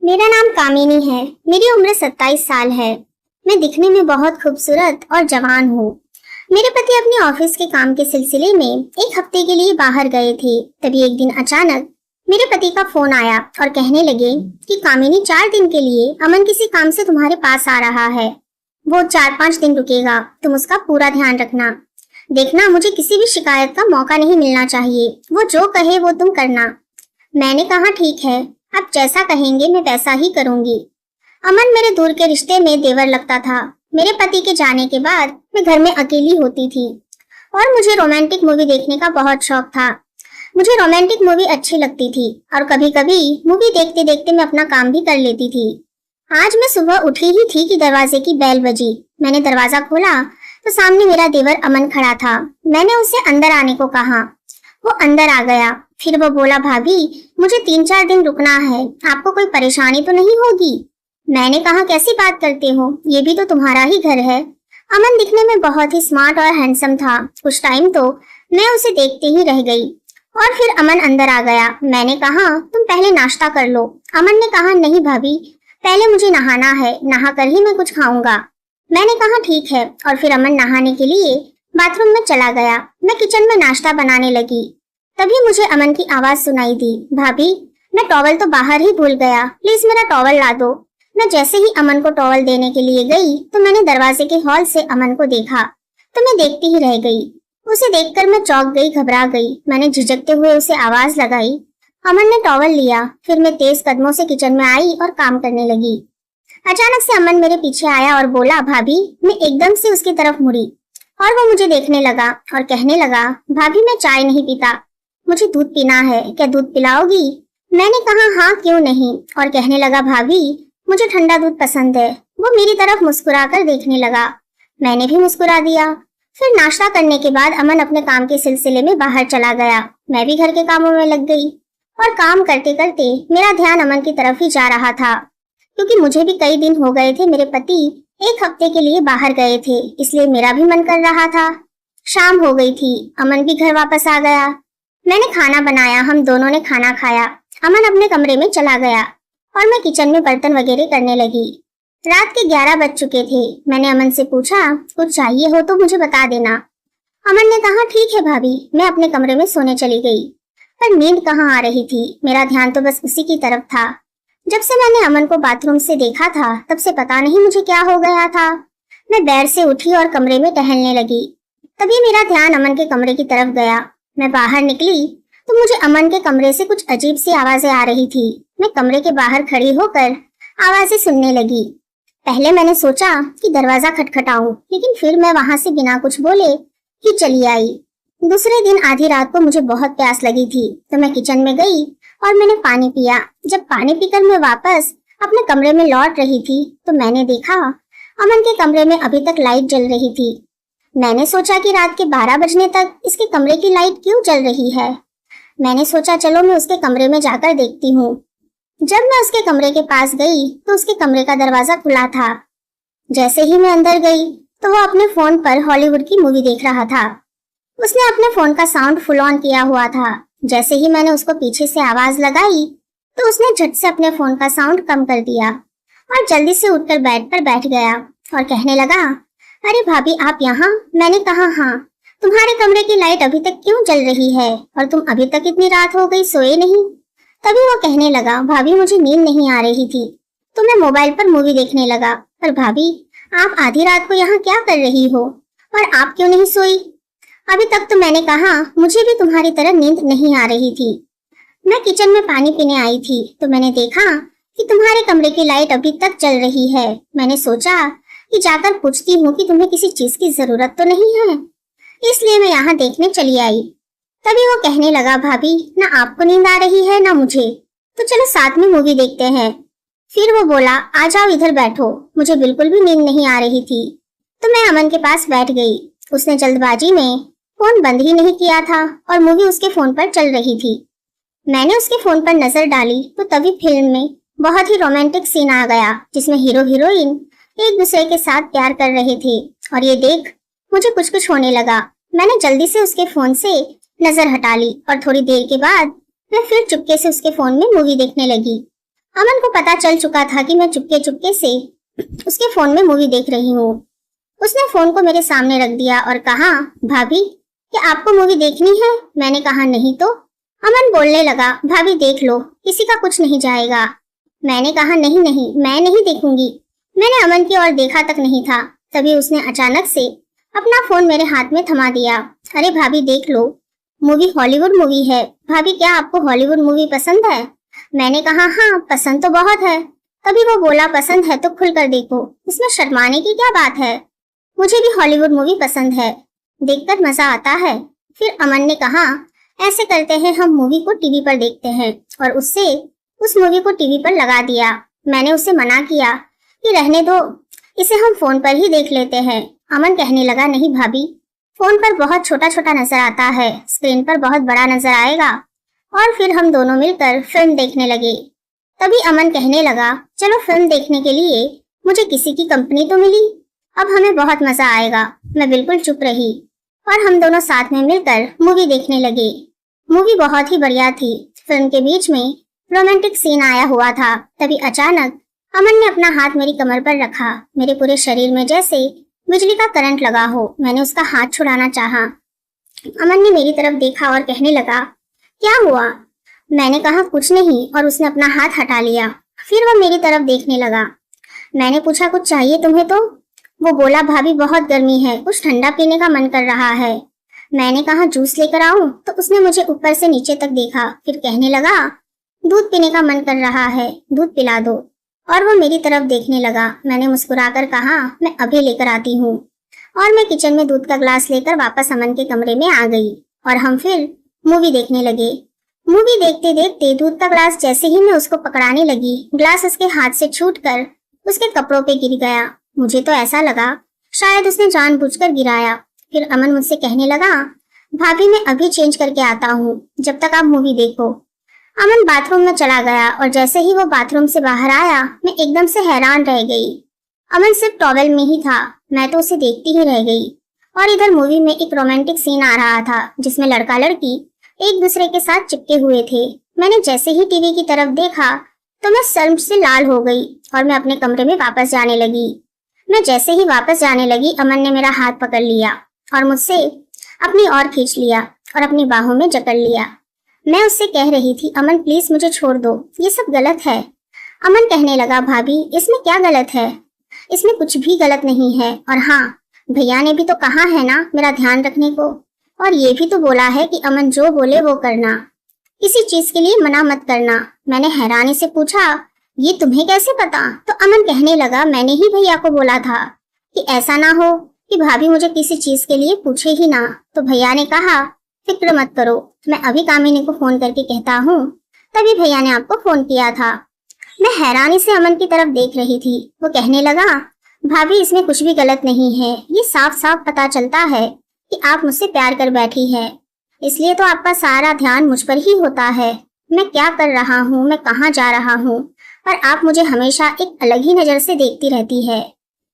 मेरा नाम कामिनी है। मेरी उम्र 27 साल है। मैं दिखने में बहुत खूबसूरत और जवान हूँ। मेरे पति अपने ऑफिस के काम के सिलसिले में एक हफ्ते के लिए बाहर गए थे। तभी एक दिन अचानक मेरे पति का फोन आया और कहने लगे कि कामिनी 4 दिन के लिए अमन किसी काम से तुम्हारे पास आ रहा है। वो 4-5 दिन रुकेगा, तुम उसका पूरा ध्यान रखना। देखना, मुझे किसी भी शिकायत का मौका नहीं मिलना चाहिए। वो जो कहे वो तुम करना। मैंने कहा ठीक है, आप जैसा कहेंगे मैं वैसा ही करूंगी। अमन मेरे दूर के रिश्ते में देवर लगता था। मेरे पति के जाने के बाद मैं घर में अकेली होती थी और मुझे रोमांटिक मूवी देखने का बहुत शौक था। मुझे रोमांटिक मूवी अच्छी लगती थी और कभी कभी मूवी देखते देखते मैं अपना काम भी कर लेती थी। आज मैं सुबह उठी ही थी कि दरवाजे की बेल बजी। मैंने दरवाजा खोला तो सामने मेरा देवर अमन खड़ा था। मैंने उसे अंदर आने को कहा। वो अंदर आ गया। फिर वो बोला, भाभी मुझे 3-4 दिन रुकना है, आपको कोई परेशानी तो नहीं होगी? मैंने कहा, कैसी बात करते हो, ये भी तो तुम्हारा ही घर है। अमन दिखने में बहुत ही स्मार्ट और हैंडसम था। कुछ टाइम तो मैं उसे देखते ही रह गई और फिर अमन अंदर आ गया। मैंने कहा, तुम पहले नाश्ता कर लो। अमन ने कहा, नहीं भाभी, पहले मुझे नहाना है, नहा कर ही मैं कुछ खाऊंगा। मैंने कहा ठीक है और फिर अमन नहाने के लिए बाथरूम में चला गया। मैं किचन में नाश्ता बनाने लगी। तभी मुझे अमन की आवाज सुनाई दी, भाभी मैं टॉवल तो बाहर ही भूल गया, प्लीज मेरा टॉवल ला दो। मैं जैसे ही अमन को टॉवल देने के लिए गई तो मैंने दरवाजे के हॉल से अमन को देखा तो मैं देखती ही रह गई। उसे देखकर मैं चौंक गई, घबरा गई। मैंने झिझकते हुए उसे आवाज लगाई। अमन ने टॉवल लिया। फिर मैं तेज कदमों से किचन में आई और काम करने लगी। अचानक से अमन मेरे पीछे आया और बोला, भाभी। मैं एकदम से उसकी तरफ मुड़ी और वो मुझे देखने लगा और कहने लगा, भाभी मैं चाय नहीं पीता, मुझे दूध पीना है, क्या दूध पिलाओगी? मैंने कहा हाँ क्यों नहीं, और कहने लगा, भाभी मुझे ठंडा दूध पसंद है। वो मेरी तरफ मुस्कुराकर देखने लगा। मैंने भी मुस्कुरा दिया। फिर नाश्ता करने के बाद अमन अपने काम के सिलसिले में बाहर चला गया। मैं भी घर के कामों में लग गई और काम करते करते मेरा ध्यान अमन की तरफ ही जा रहा था, क्योंकि मुझे भी कई दिन हो गए थे मेरे पति एक हफ्ते के लिए बाहर गए थे, इसलिए मेरा भी मन कर रहा था। शाम हो गई थी। अमन भी घर वापस आ गया। मैंने खाना बनाया। हम दोनों ने खाना खाया। अमन अपने कमरे में चला गया और मैं किचन में बर्तन वगैरह करने लगी। रात के 11 बज चुके थे। मैंने अमन से पूछा, कुछ चाहिए हो तो मुझे बता देना। अमन ने कहा ठीक है भाभी। मैं अपने कमरे में सोने चली गई, पर नींद कहाँ आ रही थी। मेरा ध्यान तो बस उसी की तरफ था। जब से मैंने अमन को बाथरूम से देखा था तब से पता नहीं मुझे क्या हो गया था। मैं बेड से उठी और कमरे में टहलने लगी। तभी मेरा ध्यान अमन के कमरे की तरफ गया। मैं बाहर निकली तो मुझे अमन के कमरे से कुछ अजीब सी आवाजें आ रही थी। मैं कमरे के बाहर खड़ी होकर आवाजें सुनने लगी। पहले मैंने सोचा कि दरवाजा खटखटाऊं, लेकिन फिर मैं वहां से बिना कुछ बोले ही चली आई। दूसरे दिन आधी रात को मुझे बहुत प्यास लगी थी तो मैं किचन में गई और मैंने पानी पिया। जब पानी पीकर मैं वापस अपने कमरे में लौट रही थी तो मैंने देखा अमन के कमरे में अभी तक लाइट जल रही थी। मैंने सोचा कि रात के 12 बजने तक इसके कमरे की लाइट क्यों जल रही है। मैंने सोचा चलो मैं उसके कमरे में जाकर देखती हूँ। जब मैं उसके कमरे के पास गई तो उसके कमरे का दरवाजा खुला था। जैसे ही मैं अंदर गई तो वो अपने फोन पर हॉलीवुड की मूवी देख रहा था। उसने अपने फोन का साउंड फुल ऑन किया हुआ था। जैसे ही मैंने उसको पीछे से आवाज लगाई तो उसने झट से अपने फोन का साउंड कम कर दिया और जल्दी से उठकर बेड पर बैठ गया और कहने लगा, अरे भाभी आप यहाँ? मैंने कहा हाँ। तुम्हारे कमरे की लाइट अभी तक क्यों जल रही है और तुम अभी तक इतनी रात हो गई सोए नहीं? तभी वो कहने लगा, भाभी मुझे नींद नहीं आ रही थी तो मैं मोबाइल पर मूवी देखने लगा। पर भाभी आप आधी रात को यहाँ क्या कर रही हो और आप क्यों नहीं सोई? अभी तक तो मैंने कहा मुझे भी तुम्हारी तरह नींद नहीं आ रही थी। मैं किचन में पानी पीने आई थी तो मैंने देखा कि तुम्हारे कमरे की लाइट अभी तक जल रही है। मैंने सोचा कि जाकर पूछती हूँ कि तुम्हें किसी चीज की जरूरत तो नहीं है, इसलिए मैं यहाँ देखने चली आई। तभी वो कहने लगा, भाभी ना आपको नींद आ रही है ना मुझे, तो चलो साथ में मूवी देखते हैं। फिर वो बोला, आ जाओ इधर बैठो। मुझे बिल्कुल भी नींद नहीं आ रही थी तो मैं अमन के पास बैठ गई। उसने जल्दबाजी में फोन बंद ही नहीं किया था और मूवी उसके फोन पर चल रही थी। मैंने उसके फोन पर नजर डाली तो तभी फिल्म में बहुत ही रोमांटिक सीन आ गया जिसमें हीरो हीरोइन एक दूसरे के साथ प्यार कर रहे थे और ये देख मुझे कुछ कुछ होने लगा। मैंने जल्दी से उसके फोन से नजर हटा ली और थोड़ी देर के बाद मैं फिर चुपके से उसके फोन में मूवी देखने लगी। अमन को पता चल चुका था कि मैं चुपके चुपके से उसके फोन में मूवी देख रही हूँ। उसने फोन को मेरे सामने रख दिया और कहा, भाभी क्या आपको मूवी देखनी है? मैंने कहा नहीं तो। अमन बोलने लगा, भाभी देख लो, किसी का कुछ नहीं जाएगा। मैंने कहा नहीं नहीं, मैं नहीं देखूंगी। मैंने अमन की ओर देखा तक नहीं था, तभी उसने अचानक से अपना फोन मेरे हाथ में थमा दिया। अरे भाभी देख लो, मूवी हॉलीवुड मूवी है। भाभी क्या आपको हॉलीवुड मूवी पसंद है? मैंने कहा हाँ पसंद तो बहुत है। तभी वो बोला, पसंद है तो खुलकर देखो, इसमें शर्माने की क्या बात है? मुझे भी हॉलीवुड मूवी पसंद है, देखकर मजा आता है। फिर अमन ने कहा, ऐसे करते हैं हम मूवी को टीवी पर देखते हैं, और उससे उस मूवी को टीवी पर लगा दिया। मैंने उसे मना किया कि रहने दो, इसे हम फोन पर ही देख लेते हैं। अमन कहने लगा, नहीं भाभी, फोन पर बहुत छोटा छोटा नजर आता है, स्क्रीन पर बहुत बड़ा नजर आएगा। और फिर हम दोनों मिलकर फिल्म देखने लगे। तभी अमन कहने लगा, चलो फिल्म देखने के लिए मुझे किसी की कंपनी तो मिली, अब हमें बहुत मजा आएगा। मैं बिल्कुल चुप रही और हम दोनों साथ में मिलकर मूवी देखने लगे। मूवी बहुत ही बढ़िया थी। फिल्म के बीच में रोमांटिक सीन आया हुआ था। तभी अचानक अमन ने अपना हाथ मेरी कमर पर रखा। मेरे पूरे शरीर में जैसे बिजली का करंट लगा हो। मैंने उसका हाथ छुड़ाना चाहा। अमन ने मेरी तरफ देखा और कहने लगा, क्या हुआ? मैंने कहा कुछ नहीं, और उसने अपना हाथ हटा लिया। फिर वो मेरी तरफ देखने लगा। मैंने पूछा, कुछ चाहिए तुम्हें? तो वो बोला, भाभी बहुत गर्मी है, कुछ ठंडा पीने का मन कर रहा है। मैंने कहा जूस लेकर आऊं? तो उसने मुझे ऊपर से नीचे तक देखा, फिर कहने लगा, दूध पीने का मन कर रहा है, दूध पिला दो। और वो मेरी तरफ देखने लगा। मैंने मुस्कुराकर कहा, मैं अभी लेकर आती हूँ। और मैं किचन में दूध का ग्लास लेकर वापस अमन के कमरे में आ गई और हम फिर मूवी देखने लगे। मूवी देखते देखते दूध का ग्लास जैसे ही मैं उसको पकड़ाने लगी, ग्लास उसके हाथ से छूटकर उसके कपड़ों पे गिर गया। मुझे तो ऐसा लगा शायद उसने जानबूझकर गिराया। फिर अमन मुझसे कहने लगा, भाभी मैं अभी चेंज करके आता हूँ, जब तक आप मूवी देखो। अमन बाथरूम में चला गया और जैसे ही वो बाथरूम से बाहर आया, मैं एकदम से हैरान रह गई। अमन सिर्फ टॉवेल में ही था। मैं तो उसे देखती ही रह गई। और इधर मूवी में एक रोमांटिक सीन आ रहा था जिसमें लड़का लड़की एक दूसरे के साथ चिपके हुए थे। मैंने जैसे ही टीवी की तरफ देखा तो मैं शर्म से लाल हो गई और मैं अपने कमरे में वापस जाने लगी। मैं जैसे ही वापस जाने लगी, अमन ने मेरा हाथ पकड़ लिया और मुझसे अपनी ओर खींच लिया और अपनी बाहों में जकड़ लिया। मैं उससे कह रही थी, अमन प्लीज मुझे छोड़ दो, ये सब गलत है। अमन कहने लगा, भाभी इसमें क्या गलत है? इसमें कुछ भी गलत नहीं है। और हाँ, भैया ने भी तो कहा है ना मेरा ध्यान रखने को, और ये भी तो बोला है कि अमन जो बोले वो करना, किसी चीज के लिए मना मत करना। मैंने हैरानी से पूछा, ये तुम्हें कैसे पता? तो अमन कहने लगा, मैंने ही भैया को बोला था कि ऐसा ना हो कि भाभी मुझे किसी चीज के लिए पूछे ही ना। तो भैया ने कहा, फिक्र मत करो, मैं अभी कामिनी को फोन करके कहता हूँ, तभी भैया ने आपको फोन किया था। मैं हैरानी से अमन की तरफ देख रही थी। वो कहने लगा, भाभी इसमें कुछ भी गलत नहीं है, ये साफ साफ पता चलता है कि आप मुझसे प्यार कर बैठी है, इसलिए तो आपका सारा ध्यान मुझ पर ही होता है। मैं क्या कर रहा हूँ, मैं कहाँ जा रहा हूँ, पर आप मुझे हमेशा एक अलग ही नजर से देखती रहती है,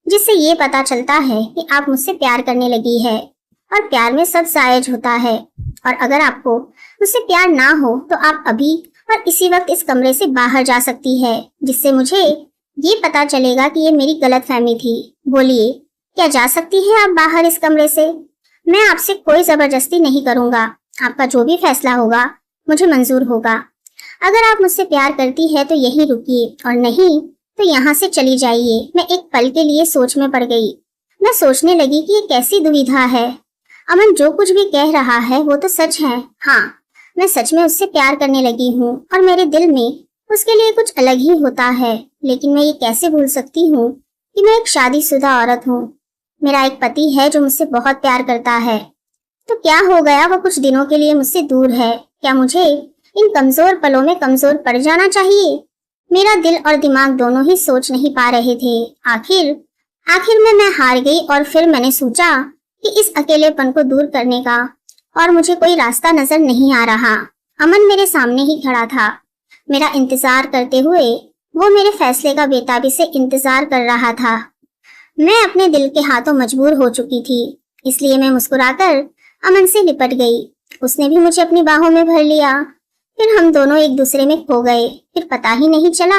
जिससे ये पता चलता है कि आप मुझसे प्यार करने लगी है। और प्यार में सब जायज होता है, और अगर आपको मुझसे प्यार ना हो तो आप अभी और इसी वक्त इस कमरे से बाहर जा सकती है, जिससे मुझे ये पता चलेगा कि ये मेरी गलतफहमी थी। बोलिए, क्या जा सकती है आप बाहर इस कमरे से? मैं आपसे कोई जबरदस्ती नहीं करूँगा, आपका जो भी फैसला होगा मुझे मंजूर होगा। अगर आप मुझसे प्यार करती है तो यहीं रुकिए, और नहीं तो यहाँ से चली जाइए। मैं एक पल के लिए सोच में पड़ गई। मैं सोचने लगी कि ये कैसी दुविधा है। अमन जो कुछ भी कह रहा है वो तो सच है। हाँ, मैं सच में उससे प्यार करने लगी हूँ और मेरे दिल में उसके लिए कुछ अलग ही होता है। लेकिन मैं ये कैसे भूल सकती हूँ कि मैं एक शादीशुदा औरत हूँ। मेरा एक पति है जो मुझसे बहुत प्यार करता है। तो क्या हो गया, वो कुछ दिनों के लिए मुझसे दूर है। क्या मुझे इन कमजोर पलों में कमजोर पड़ जाना चाहिए? मेरा दिल और दिमाग दोनों ही सोच नहीं पा रहे थे। आखिर में मैं हार गई और फिर मैंने सोचा कि इस अकेलेपन को दूर करने का और मुझे कोई रास्ता नजर नहीं आ रहा। अमन मेरे सामने ही खड़ा था, मेरा इंतजार करते हुए। वो मेरे फैसले का बेताबी से इंतजार कर रहा था। मैं अपने दिल के हाथों मजबूर हो चुकी थी, इसलिए मैं मुस्कुराकर अमन से लिपट गई। उसने भी मुझे अपनी बाहों में भर लिया। फिर हम दोनों एक दूसरे में खो गए। फिर पता ही नहीं चला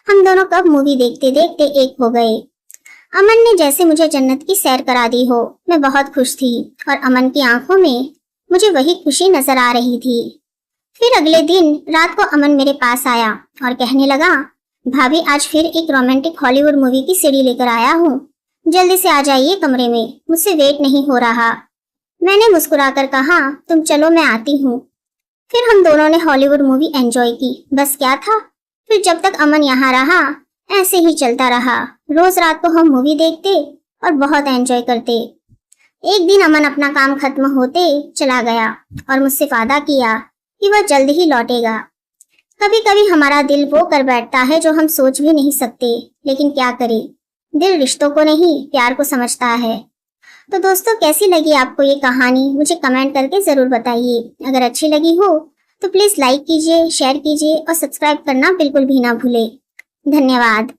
हम दोनों कब मूवी देखते देखते एक हो गए। अमन ने जैसे मुझे जन्नत की सैर करा दी हो। मैं बहुत खुश थी और अमन की आंखों में मुझे वही खुशी नजर आ रही थी। फिर अगले दिन रात को अमन मेरे पास आया और कहने लगा, भाभी आज फिर एक रोमांटिक हॉलीवुड मूवी की सीडी लेकर आया हूँ, जल्दी से आ जाइए कमरे में, मुझसे वेट नहीं हो रहा। मैंने मुस्कुराकर कहा, तुम चलो मैं आती हूँ। फिर हम दोनों ने हॉलीवुड मूवी एंजॉय की। बस क्या था, फिर जब तक अमन यहाँ रहा ऐसे ही चलता रहा। रोज रात को हम मूवी देखते और बहुत एंजॉय करते। एक दिन अमन अपना काम खत्म होते चला गया और मुझसे वादा किया कि वह जल्द ही लौटेगा। कभी कभी हमारा दिल वो कर बैठता है जो हम सोच भी नहीं सकते, लेकिन क्या करें, दिल रिश्तों को नहीं प्यार को समझता है। तो दोस्तों, कैसी लगी आपको ये कहानी, मुझे कमेंट करके जरूर बताइए। अगर अच्छी लगी हो तो प्लीज लाइक कीजिए, शेयर कीजिए और सब्सक्राइब करना बिल्कुल भी ना भूले। धन्यवाद।